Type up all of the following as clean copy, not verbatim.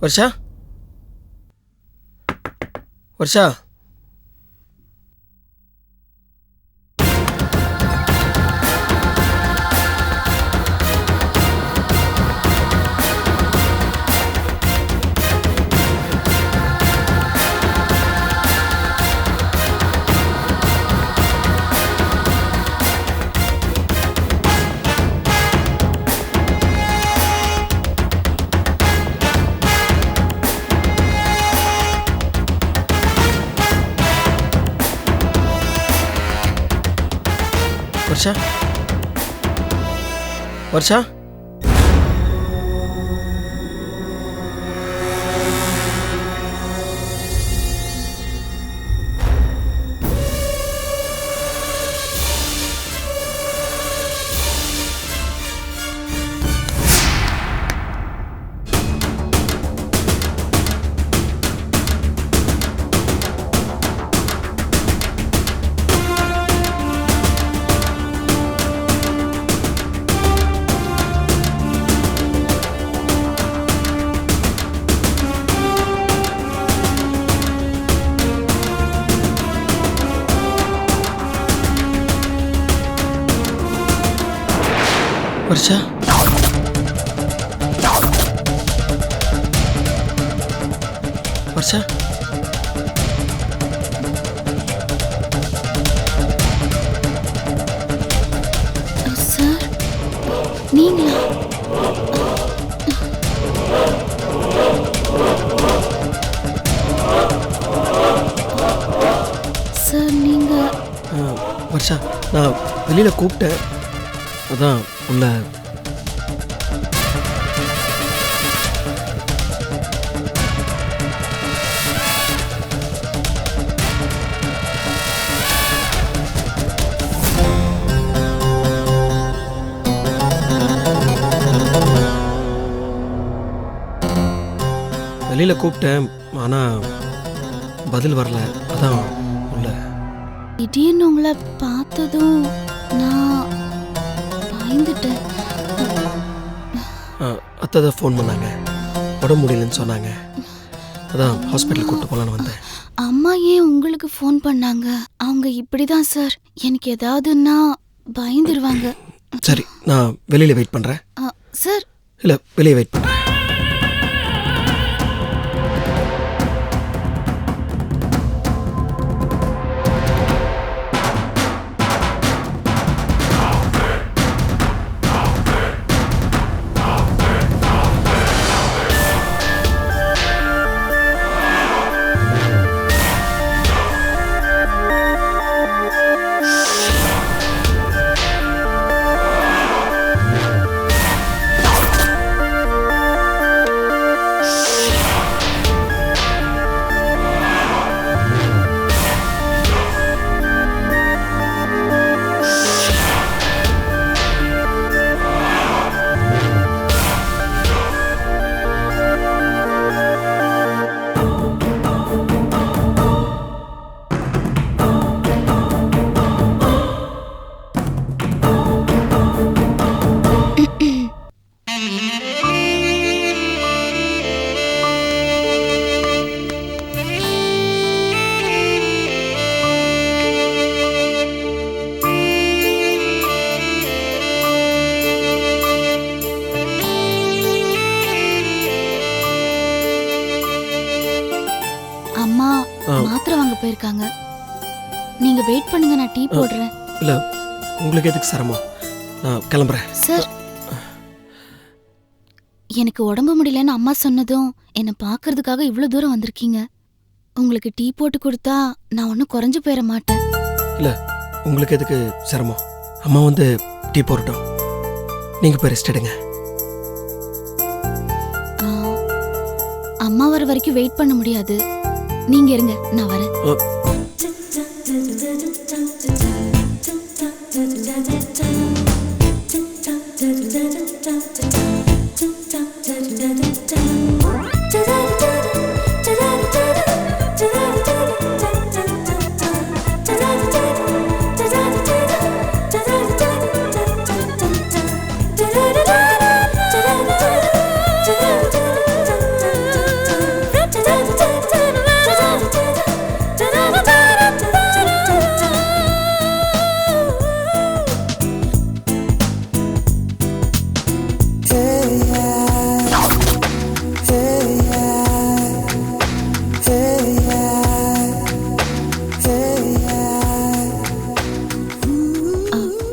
Varsha Varsha Varsha Varsha Varsha Varsha sir நீங்களா? Sir நீங்க வர்ஷா நான் வெளியில் கூப்பிட்டேன், அதான் உள்ள. வெளியில் கூப்பிட்டேன், ஆனால் பதில் வரல, அதான் உள்ள. திடீர்னு உங்களை பார்த்ததும் நான் பயந்துட்டேன். அத்தை தான் ஃபோன் பண்ணாங்க, உடம்பு முடியலன்னு சொன்னாங்க, அதான் ஹாஸ்பிட்டல் கூப்பிட்டு போகலான்னு வந்தேன். அம்மா ஏன் உங்களுக்கு ஃபோன் பண்ணாங்க? அவங்க இப்படிதான் சார், எனக்கு ஏதாவதுன்னா பயந்துருவாங்க. சரி, நான் வெளியில் வெயிட் பண்ணுறேன். சார் இல்லை, வெளியே வெயிட் பண்ணுறேன். மாத்திரை வாங்க போயிருக்காங்க. நீங்க வெயிட் பண்ணுங்க, நான் டீ போடுறேன். இல்ல, உங்களுக்கு எதுக்கு சிரமம், நான் கிளம்புறேன். சார், எனக்கு உடம்பு முடியலன்னு அம்மா சொன்னதும் என்னை பார்க்கறதுக்காக இவ்வளவு தூரம் வந்திருக்கீங்க. உங்களுக்கு டீ போட்டு கொடுத்தா நான் ஒன்றும் குறைஞ்சு போயிட மாட்டேன். இல்ல, உங்களுக்கு எதுக்கு சிரமம், அம்மா வந்து டீ போடட்டும், நீங்க போய் ரெஸ்ட் எடுங்க. அம்மா வர வரைக்கும் வெயிட் பண்ண முடியாது, நீங்க இருங்க, நான் வரேன்.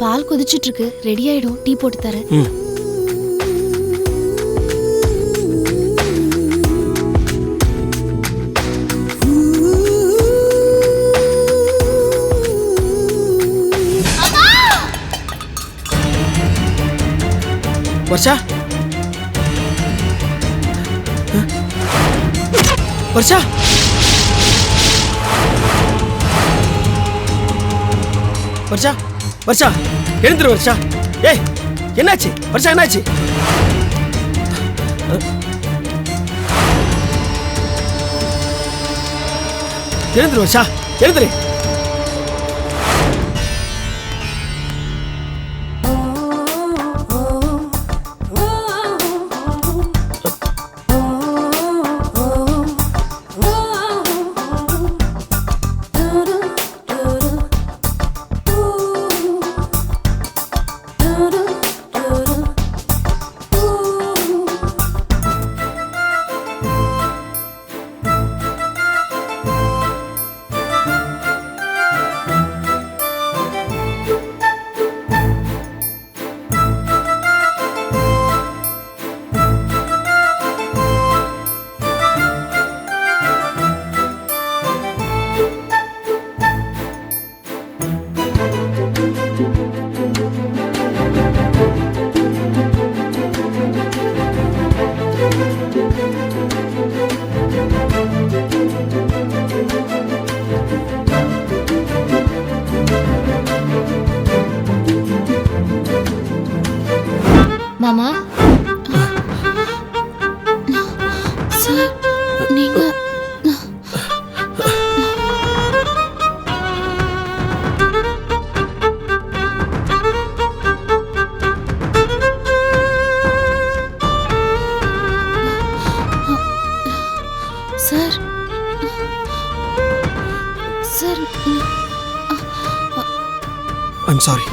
பால் கொதிச்சிட்டு இருக்கு, ரெடி ஆயிடும், டீ போட்டு தரேன். ம். வர்ஷா, வர்ஷா, வர்ஷா, வர்ஷா, எழுந்துரு வர்ஷா. ஏய், என்னாச்சு வர்ஷா, என்னாச்சு? எழுந்துரு வர்ஷா, எழுந்துரு. மாமா, சார், நீங்க சார், சார், ஐம் சாரி.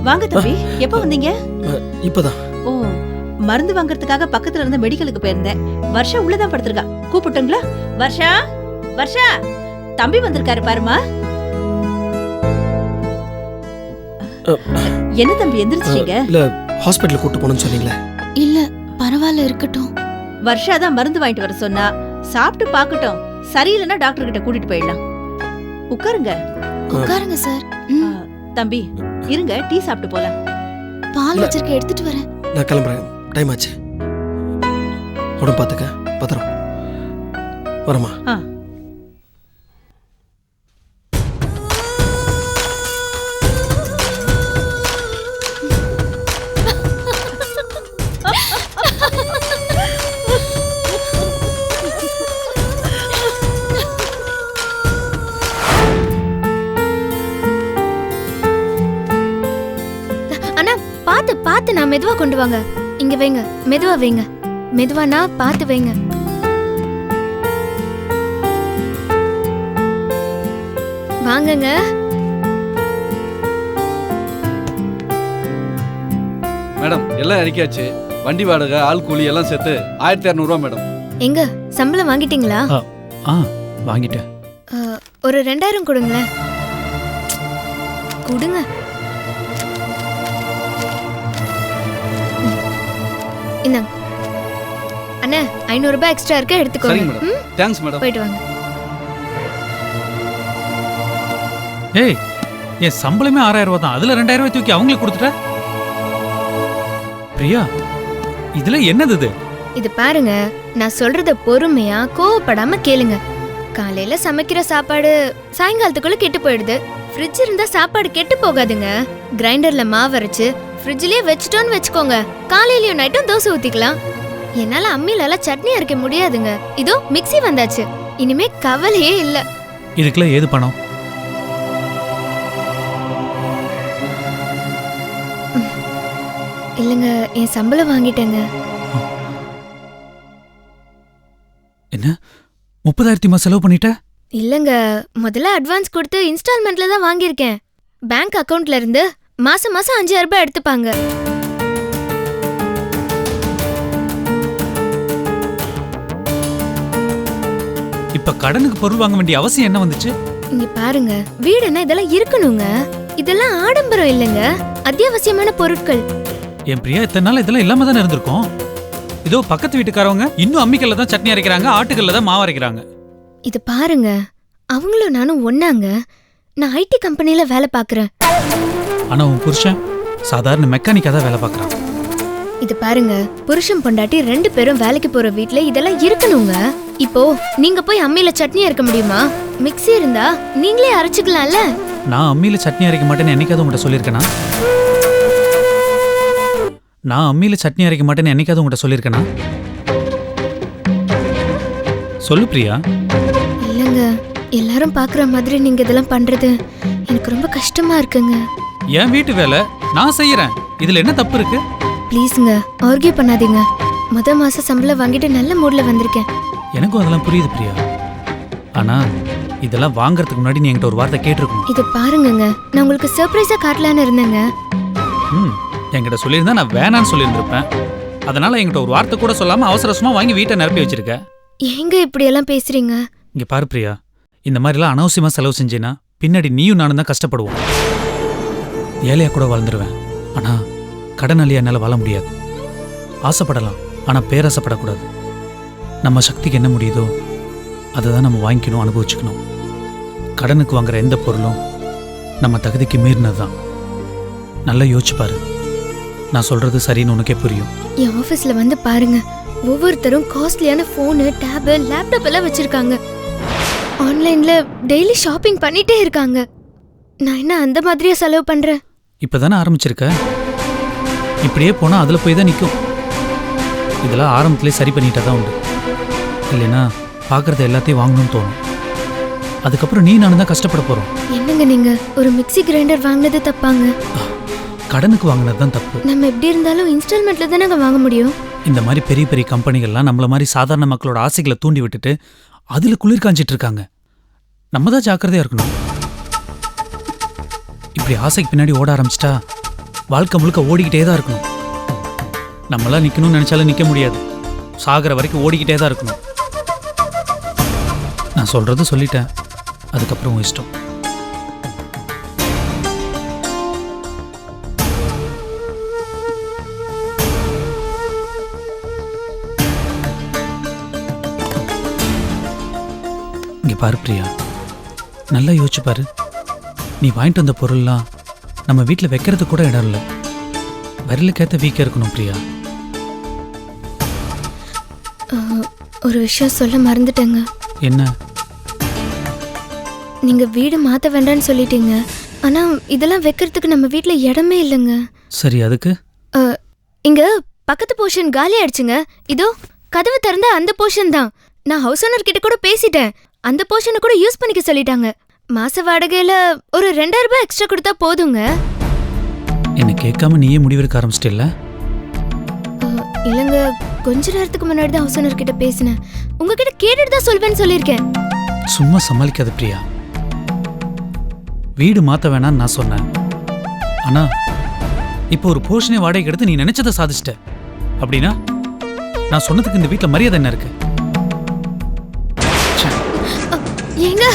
வாங்க தம்பி, எப்ப வந்தீங்க? இப்பதான். ஓ, மருந்து வாங்குறதுக்காக பக்கத்துல இருந்த மெடிக்கலுக்கு போயிருந்தேன். வர்ஷா உள்ளதான் படுத்திருக்கா. கூப்பிட்டுங்களா? வர்ஷா, வர்ஷா, தம்பி வந்திருக்காரு பாருமா. என்ன தம்பி எந்திரிச்சிட்டீங்க? இல்ல, ஹாஸ்பிடல் கூட்டு போகணும்னு சொன்னீங்களே. இல்ல, பரவாயில்ல, இருக்கட்டும். வர்ஷா தான் மருந்து வாங்கிட்டு வர சொன்னா. சாப்பிட்டு பாக்கட்டும், சரியில்லைன்னா டாக்டர் கிட்ட கூட்டிட்டு போயிடலாம். உட்காருங்க. உட்காருங்க சார். தம்பி இருங்க, டீ சாப்பிட்டு போலாம். பால் வச்சிருக்க, எடுத்துட்டு வரேன். நான் கிளம்புறேன், டைம் ஆச்சு. உடம்பு பார்த்துக்க, பத்திரம். வரமா? பாத்து நான் மெதுவா கொண்டு வாங்க. இங்க வைங்க, மெதுவா வைங்க. மெதுவானா பாத்து வைங்க. வாங்கங்க. மேடம் எல்லாம் இறக்கியாச்சு. வண்டி வாடகை, ஆள் கூலி எல்லாம் சேர்த்து 1200 ரூபா மேடம். எங்க சம்பளம் வாங்கிட்டீங்களா? வாங்கிட்டேன். ஒரு 2000 கொடுங்களேன். கொடுங்க. இந்தாங்க அண்ணா, 500 ரூபாய் எக்ஸ்ட்ரா இருக்க, எடுத்துக்கோங்க. சரிங்க மேடம். Thanks madam. போயிட்டு வாங்க. ஏய், என் சம்பளமே 6000 ரூபாய் தான். அதுல 2000 ரூபாய் தூக்கி அவங்களுக்கு கொடுத்துட்ட. பிரியா, இதுல என்னது இது? இது பாருங்க, நான் சொல்றத பொறுமையா கோவப்படாம கேளுங்க. காலையில சமைக்கிற சாப்பாடு சாயங்காலத்துக்குள்ள கெட்டு போயிடுது. ஃப்ரிட்ஜ் இருந்தா சாப்பாடு கெட்டு போகாதுங்க. கிரைண்டர்ல மாவு அரைச்சு ஃப்ரிட்ஜ்லயே வச்சுட்டோன்னு வச்சுக்கோங்க, காலையிலயும் நைட்டும் தோசை ஊத்திக்கலாம். என்னால அம்மியில சட்னி அரைக்க முடியாதுங்க. இதோ மிக்ஸி வந்தாச்சு, இனிமே கவலையே இல்ல. இதுக்கெல்லாம் ஏது பணம்? இல்லங்க, என் சம்பளம் வாங்கிட்டேங்க. என்ன 30,000 செலவு பண்ணிட்ட? இல்லங்க, முதல்ல அட்வான்ஸ் கொடுத்து இன்ஸ்டால்மெண்ட்ல தான் வாங்கியிருக்கேன். பேங்க் அக்கவுண்ட்ல இருந்து மாசம் மாசம் 5,000 ரூபாய் எடுத்துப்பாங்க. இப்ப கடனுக்கு பொருள் வாங்க வேண்டிய அவசியம் என்ன வந்துச்சு? இங்க பாருங்க, வீடுன்னா இதெல்லாம் இருக்கணுங்க. இதெல்லாம் ஆடம்பரம் இல்லைங்க, அத்தியாவசியமான பொருட்கள். என் பிரியா, இத்தனை நாள் இதெல்லாம் இல்லாம தானே இருந்திருக்கோம். இதோ பக்கத்து வீட்டுக்காரவங்க இன்னும் அம்மிக்கல்ல தான் சட்னி அரைக்கிறாங்க, ஆட்டுக்கல்ல தான் மாவு அரைக்கிறாங்க. இது பாருங்க, அவங்களும் நானும் ஒண்ணாங்க. நான் ஐடி கம்பெனில வேலை பார்க்கறேன். ஆனா உன் புருஷன் சாதாரண மெக்கானிக்கா தான் வேலை பார்க்கறான். இது பாருங்க, புருஷன் பொண்டாட்டி 2 பேரும் வேலைக்கு போற வீட்ல இதெல்லாம் இருக்கணுங்க. இப்போ நீங்க போய் அம்மியில சட்னி அரைக்க முடியுமா? மிக்ஸி இருந்தா நீங்களே அரைச்சுக்கலாம்ல. நான் அம்மியில சட்னி அரைக்க மாட்டேன்னு என்னைக்காவது உங்கள்கிட்ட சொல்லியிருக்கேனா? நான் அம்மியில சட்னி அரைக்க மாட்டேன்னு என்னைக்காவது உங்கள்கிட்ட சொல்லியிருக்கேனா? சொல்லு பிரியா. இல்லங்க, எல்லாரும் பாக்குற மாதிரி நீங்க இதெல்லாம் பண்றது எனக்கு ரொம்ப கஷ்டமா இருக்குங்க. என் வீட்டு வேலை நான் செய்யறேன், இதுல என்ன தப்பு இருக்கு? ப்ளீஸ்ங்க, ஆர்கியூ பண்ணாதீங்க. மாசம் சம்பளம் வாங்கிட்டு நல்ல மூட்ல வந்திருக்கேன். எனக்கும் அதெல்லாம் புரியுது பிரியா. ஆனா இதெல்லாம் வாங்குறதுக்கு முன்னாடி நீ என்கிட்ட ஒரு வார்த்தை கேட்டிருக்கணும். இது பாருங்கங்க, நான் உங்களுக்கு சர்ப்ரைஸா காட்டலான்னு இருந்தேங்க. என்கிட்ட சொல்லியிருந்தா நான் வேணான்னு சொல்லியிருந்திருப்பேன். அதனால என்கிட்ட ஒரு வார்த்தை கூட சொல்லாம அவசரமா வாங்கி வீட்டை நிரப்பி வச்சிருக்க. ஏங்க இப்படி எல்லாம் பேசுறீங்க? இங்க பாரு பிரியா, இந்த மாதிரிலாம் அனாவசியமா செலவு செஞ்சேன்னா பின்னாடி நீயும் நானும் தான் கஷ்டப்படுவோம். ஏழையா கூட வாழ்ந்துருவேன், ஆனா கடனாளியா என்னால வாழ முடியாது. ஆசைப்படலாம், ஆனா பேராசைப்படக்கூடாது. நம்ம சக்திக்கு என்ன முடியுதோ அதை தான் நம்ம வாங்கிக்கணும், அனுபவிச்சுக்கணும். கடனுக்கு வாங்குற எந்த பொருளும் நம்ம தகுதிக்கு மீறினது தான். நல்லா யோசிச்சு பாரு, நான் சொல்றது சரின்னு உனக்கே புரியும். என் ஆபீஸ்ல வந்து பாருங்க, ஒவ்வொருத்தரும் காஸ்ட்லியான போனு, டேப், லேப்டாப் எல்லாம் வச்சிருக்காங்க. ஆன்லைன்ல டெய்லி ஷாப்பிங் பண்ணிட்டே இருக்காங்க. நான் என்ன அந்த மாதிரியா செலவு பண்றேன்? இப்பதானே ஆரம்பிச்சிருக்க, இப்படியே போனா அதுல போய் தான் நிற்கும். இதெல்லாம் ஆரம்பத்திலே சரி பண்ணிட்டா தான் உண்டு. இல்லைன்னா பார்க்கறது எல்லாத்தையும் வாங்கணும்னு தோணும். அதுக்கப்புறம் நீ நானும் தான் கஷ்டப்பட போறோம். என்னங்க நீங்க ஒரு மிக்ஸி கிரைண்டர் வாங்கினது தப்பாங்க? கடனுக்கு வாங்கினது தான் தப்பு. நம்ம எப்படி இருந்தாலும் இன்ஸ்டால்மெண்ட்ல தானே வாங்க முடியும். இந்த மாதிரி பெரிய பெரிய கம்பெனிகள்லாம் நம்மள மாதிரி சாதாரண மக்களோட ஆசைகளை தூண்டி விட்டுட்டு அதுல குளிர் காஞ்சிட்டு இருக்காங்க. நம்ம தான் ஜாக்கிரதையா இருக்கணும். இப்படி ஆசைக்கு பின்னாடி ஓட ஆரம்பிச்சிட்டா வாழ்க்கை முழுக்க ஓடிக்கிட்டே தான் இருக்கணும். நம்மளாம் நிக்கணும்னு நினைச்சாலும் நிக்க முடியாது. சாகிற வரைக்கும் ஓடிக்கிட்டே தான் இருக்கணும். நான் சொல்றது சொல்லிட்டேன், அதுக்கப்புறம் உன் இஷ்டம். இங்க பாரு பிரியா, நல்லா யோசிச்சு பாரு. நீ வாங்கிட்டு வந்த பொருள்லாம் நம்ம வீட்டில் வைக்கிறது கூட இடம் இல்லை. விரலுக்கேற்ற வீக்க இருக்கணும் பிரியா. ஒரு விஷயம் சொல்ல மறந்துட்டேங்க. என்ன? நீங்க வீடு மாத்த வேண்டாம்னு சொல்லிட்டீங்க, ஆனா இதெல்லாம் வைக்கிறதுக்கு நம்ம வீட்ல இடமே இல்லைங்க. சரி, அதுக்கு இங்க பக்கத்து போர்ஷன் காலி ஆயிடுச்சுங்க. இதோ கதவு திறந்த அந்த போர்ஷன் தான். நான் ஹவுஸ் ஓனர் கிட்ட கூட பேசிட்டேன், அந்த போர்ஷனை கூட யூஸ் பண்ணிக்க சொல்லிட்டாங்க. மாச வாடகையில ஒரு 2,000 ரூபாய் எக்ஸ்ட்ரா கொடுத்தா போதுங்க. என்ன கேட்காம நீயே முடிவெடுக்க ஆரம்பிச்சிட்டில்ல? இல்லங்க, கொஞ்ச நேரத்துக்கு முன்னாடி தான் ஹவுஸ் ஓனர் கிட்ட பேசினேன். உங்ககிட்ட கேட்டுட்டு தான் சொல்வேன்னு சொல்லியிருக்கேன். சும்மா சமாளிக்காத பிரியா. வீடு மாத்த வேணான்னு நான் சொன்னேன், ஆனா இப்போ ஒரு போர்ஷனே வாடகைக்கு எடுத்து நீ நினைச்சதை சாதிச்சிட்ட. அப்படின்னா நான் சொன்னதுக்கு இந்த வீட்டில் மரியாதை என்ன இருக்கு? ஏங்க,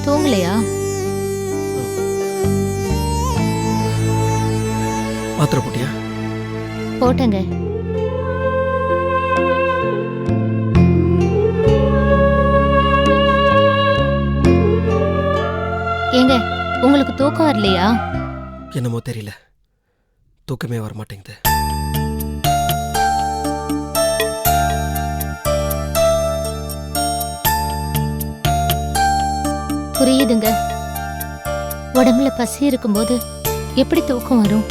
இன்னும் தூங்கலையா? மாத்திரை போட்டியா? போட்டேங்க. ஏங்க, உங்களுக்கு தூக்கம் வரலையா? என்னமோ தெரியல, தூக்கமே வர மாட்டேங்குது. புரியுதுங்க. உடம்புல பசி இருக்கும்போது எப்படி தூக்கம் வரும்?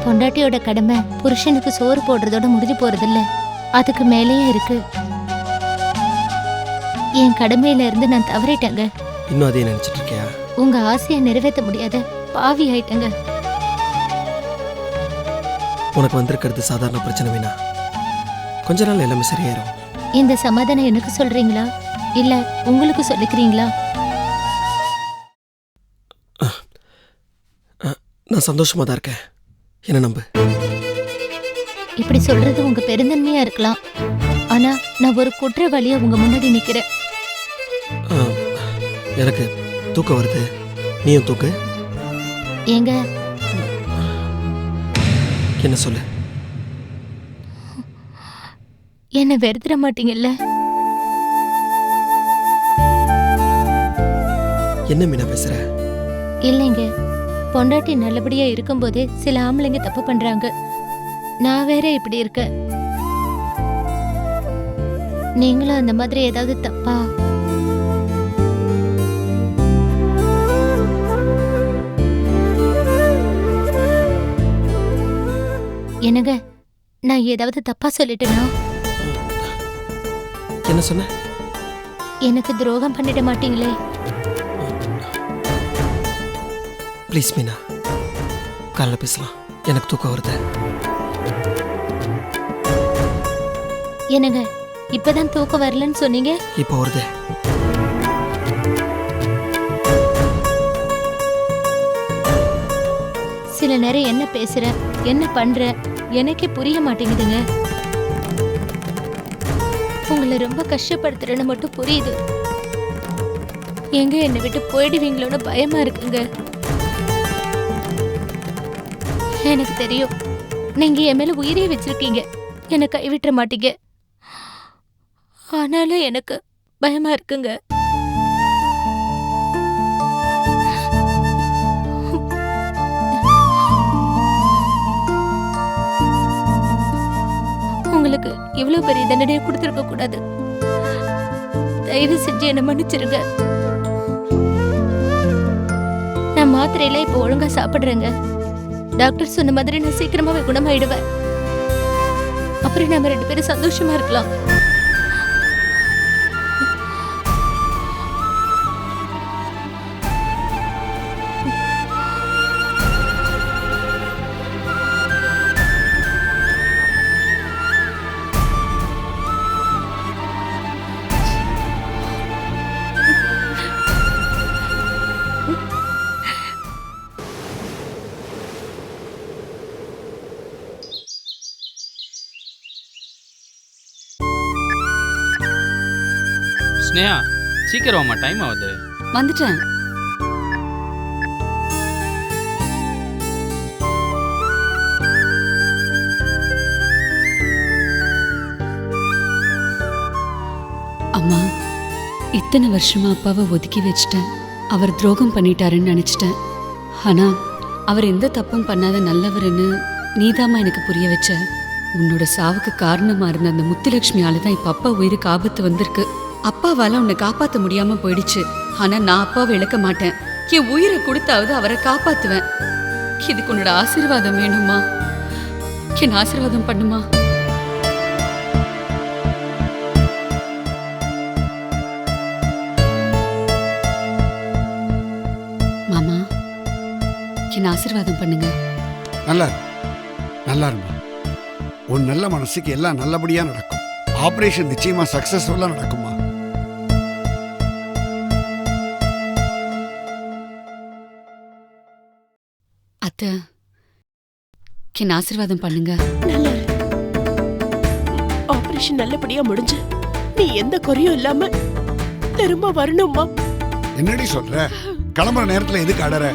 பொண்டாட்டியோட கடமை புருஷனுக்கு சோறு போடுறதோட முடிஞ்சு போறதில்ல, அதுக்கு மேலேயே இருக்கு. என் கடமையில இருந்து நான் தவறிட்டேங்க. இன்னும் அதே நினைச்சிட்டு இருக்கியா? உங்க ஆசையை நிறைவேற்ற முடியாத பாவி ஆயிட்டேங்க. உனக்கு வந்திருக்கிறது சாதாரண பிரச்சனை வேணா, கொஞ்ச நாள் எல்லாமே சரியாயிரும். இந்த சமாதானம் எனக்கு சொல்றீங்களா இல்ல உங்களுக்கு சொல்லிக்கிறீங்களா? நான் சந்தோஷமா தான் இருக்கேன், என்ன நம்பு. இப்படி சொல்றது உங்க பெருந்தன்மையா இருக்கலாம், ஆனா நான் ஒரு குற்றவாளியா உங்க முன்னாடி நிக்கிறேன். எனக்கு தூக்கம் வருது, நீயும் தூக்கு. ஏங்க, என்ன சொல்லு. என்ன வெறுத்துற மாட்டீங்கல்ல? என்ன மீனா பேசுற? இல்லைங்க, பொண்டாட்டி நல்லபடியா இருக்கும்போதே சில ஆம்பளைங்க தப்பு பண்றாங்க. நான் வேற இப்படி இருக்கேன். நீங்களும் அந்த மாதிரி ஏதாவது தப்பா? என்னங்க, நான் ஏதாவது தப்பா சொல்லிட்டேனா? என்ன சொன்ன? எனக்கு துரோகம் பண்ணிட மாட்டீங்களே? ப்ளீஸ் மீனா, காலைல பேசலாம், எனக்கு தூக்கம் வருது. என்னங்க, இப்பதான் தூக்கம் வரலன்னு சொன்னீங்க, இப்போ வருது. சில நேரம் என்ன பேசுற என்ன பண்ற எனக்கே புரிய மாட்டேங்குதுங்க. உங்களை ரொம்ப கஷ்டப்படுத்துறேன்னு மட்டும் புரியுது. எங்க என்னை விட்டு போயிடுவீங்களோன்னு பயமா இருக்குங்க. எனக்கு தெரியும், நீங்க என் மேல உயிரே வச்சிருக்கீங்க, என்னை கைவிட்டுற மாட்டீங்க. ஆனாலும் எனக்கு பயமா இருக்குங்க. உங்களுக்கு இவ்வளவு பெரிய தண்டனையை கொடுத்திருக்க கூடாது. தயவு செஞ்சு என்ன மன்னிச்சிருங்க. நான் மாத்திரையில இப்ப ஒழுங்கா சாப்பிடுறேங்க. டாக்டர் சொன்ன மாதிரி நான் சீக்கிரமாவே குணமாயிடுவேன். அப்புறம் நம்ம 2 பேரும் சந்தோஷமா இருக்கலாம். ஸ்னேயா, சீக்கிரம் வாம்மா, டைம் ஆகுது. வந்துட்டேன். அம்மா, இத்தனை வருஷமா அப்பாவை ஒதுக்கி வச்சிட்டேன். அவர் துரோகம் பண்ணிட்டாருன்னு நினைச்சிட்டேன். ஆனா அவர் எந்த தப்பும் பண்ணாத நல்லவருன்னு நீதாம்மா எனக்கு புரிய வச்ச. உன்னோட சாவுக்கு காரணமா இருந்த அந்த முத்துலட்சுமியால தான் இப்ப அப்பா உயிருக்கு ஆபத்து வந்திருக்கு. அப்பாவால உன்னை காப்பாற்ற முடியாம போயிடுச்சு. ஆனா நான் அப்பாவை இழக்க மாட்டேன். என் உயிரை கொடுத்தாவது அவரை காப்பாத்துவேன். இதுக்கு உன்னோட ஆசீர்வாதம் வேணுமா? என் ஆசீர்வாதம் பண்ணுமா? மாமா, என் ஆசீர்வாதம் பண்ணுங்க. நல்லா இருமா. உன் நல்ல மனசுக்கு எல்லாம் நல்லபடியா நடக்கும். ஆபரேஷன் நிச்சயமா சக்சஸ்ஃபுல்லா நடக்குமா? அத்தை, என்ன ஆசீர்வாதம் பண்ணுங்க. நல்லா இரு. ஆபரேஷன் நல்லபடியா முடிஞ்சு நீ எந்த குறையும் இல்லாம திரும்ப வரணும்மா. என்னடி சொல்ற? கிளம்புற நேரத்துல எதுக்கு அடற?